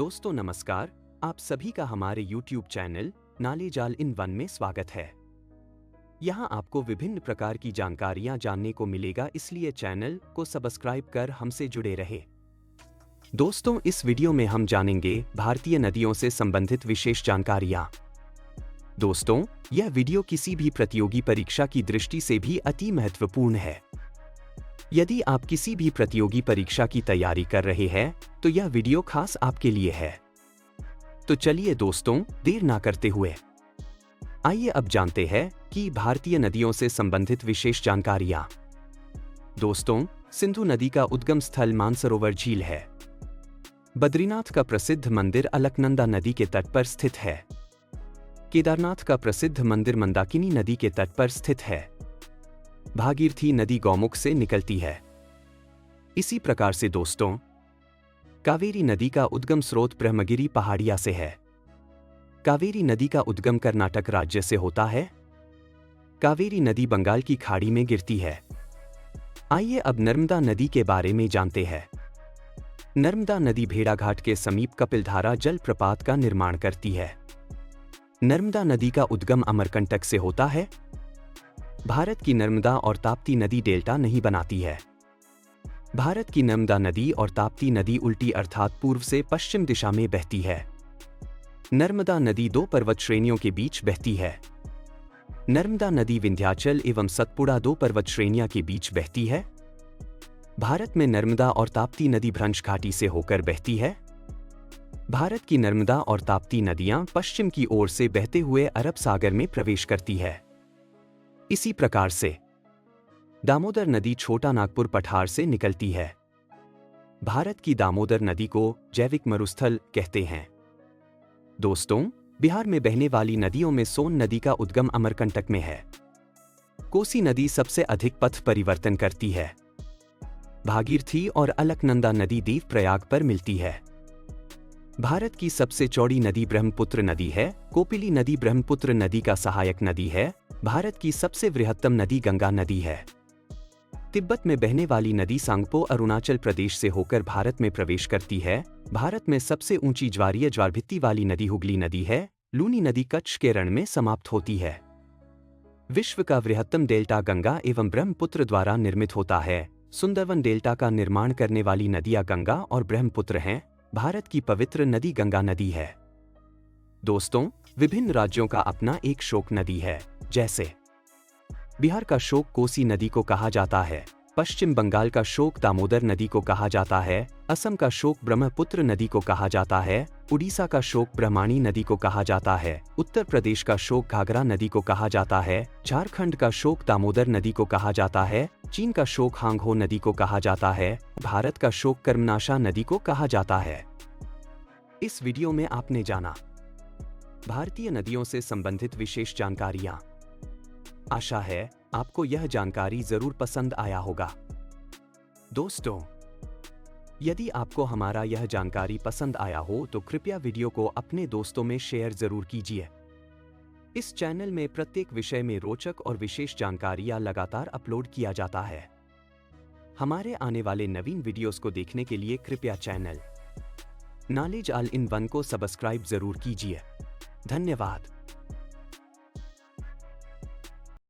दोस्तों नमस्कार, आप सभी का हमारे YouTube channel knowledge all in one में स्वागत है। यहाँ आपको विभिन्न प्रकार की जानकारियाँ जानने को मिलेगा, इसलिए चैनल को सब्सक्राइब कर हमसे जुड़े रहे। दोस्तों इस वीडियो में हम जानेंगे भारतीय नदियों से संबंधित विशेष जानकारियाँ। दोस्तों यह वीडियो किसी भी प्रतियोगी परीक्षा की दृष्टि से भी अति महत्वपूर्ण है। यदि आप किसी भी प्रतियोगी परीक्षा की तैयारी कर रहे हैं तो यह वीडियो खास आपके लिए है। तो चलिए दोस्तों देर ना करते हुए आइए अब जानते हैं कि भारतीय नदियों से संबंधित विशेष जानकारियां। दोस्तों सिंधु नदी का उद्गम स्थल मानसरोवर झील है। बद्रीनाथ का प्रसिद्ध मंदिर अलकनंदा नदी के तट पर स्थित है। केदारनाथ का प्रसिद्ध मंदिर मंदाकिनी नदी के तट पर स्थित है। भागीरथी नदी गौमुख से निकलती है। इसी प्रकार से दोस्तों कावेरी नदी का उद्गम स्रोत ब्रह्मगिरी पहाड़िया से है। कावेरी नदी का उद्गम कर्नाटक राज्य से होता है। कावेरी नदी बंगाल की खाड़ी में गिरती है। आइए अब नर्मदा नदी के बारे में जानते हैं। नर्मदा नदी भेड़ाघाट के समीप कपिलधारा जलप्रपात का निर्माण करती है। नर्मदा नदी का उद्गम अमरकंटक से होता है। भारत की नर्मदा और ताप्ती नदी डेल्टा नहीं बनाती है। भारत की नर्मदा नदी और ताप्ती नदी उल्टी अर्थात पूर्व से पश्चिम दिशा में बहती है। नर्मदा नदी दो पर्वत श्रेणियों के बीच बहती है। नर्मदा नदी विंध्याचल एवं सतपुड़ा दो पर्वत श्रेणियां के बीच बहती है। भारत में नर्मदा और ताप्ती नदी भ्रंश घाटी से होकर बहती है। भारत की नर्मदा और ताप्ती नदियां पश्चिम की ओर से बहते हुए अरब सागर में प्रवेश करती है। इसी प्रकार से दामोदर नदी छोटा नागपुर पठार से निकलती है। भारत की दामोदर नदी को जैविक मरुस्थल कहते हैं। दोस्तों बिहार में बहने वाली नदियों में सोन नदी का उद्गम अमरकंटक में है। कोसी नदी सबसे अधिक पथ परिवर्तन करती है। भागीरथी और अलकनंदा नदी देवप्रयाग पर मिलती है। भारत की सबसे चौड़ी नदी ब्रह्मपुत्र नदी है। कोपिली नदी ब्रह्मपुत्र नदी का सहायक नदी है। भारत की सबसे बृहत्तम नदी गंगा नदी है। तिब्बत में बहने वाली नदी सांगपो अरुणाचल प्रदेश से होकर भारत में प्रवेश करती है। भारत में सबसे ऊंची ज्वारीय ज्वारभित्ति वाली नदी हुगली नदी है। लूनी नदी कच्छ के रण में समाप्त होती है। विश्व का बृहत्तम डेल्टा गंगा एवं ब्रह्मपुत्र द्वारा निर्मित होता है। सुंदरवन डेल्टा का निर्माण करने वाली नदियां गंगा और ब्रह्मपुत्र हैं। भारत की पवित्र नदी गंगा नदी है। दोस्तों विभिन्न राज्यों का अपना एक शोक नदी है। जैसे बिहार का शोक कोसी नदी को कहा जाता है। पश्चिम बंगाल का शोक दामोदर नदी को कहा जाता है। असम का शोक ब्रह्मपुत्र नदी को कहा जाता है। उड़ीसा का शोक ब्रह्माणी नदी को कहा जाता है। उत्तर प्रदेश का शोक घाघरा नदी को कहा जाता है। झारखंड का शोक दामोदर नदी को कहा जाता है। चीन का शोक हांगहो नदी को कहा जाता है। भारत का शोक कर्मनाशा नदी को कहा जाता है। इस वीडियो में आपने जाना भारतीय नदियों से संबंधित विशेष जानकारियां। आशा है आपको यह जानकारी जरूर पसंद आया होगा। दोस्तों यदि आपको हमारा यह जानकारी पसंद आया हो तो कृपया वीडियो को अपने दोस्तों में शेयर जरूर कीजिए। इस चैनल में प्रत्येक विषय में रोचक और विशेष जानकारियां लगातार अपलोड किया जाता है। हमारे आने वाले नवीन वीडियोस को देखने के लिए कृपया channel knowledge all in one को सब्सक्राइब जरूर कीजिए। धन्यवाद।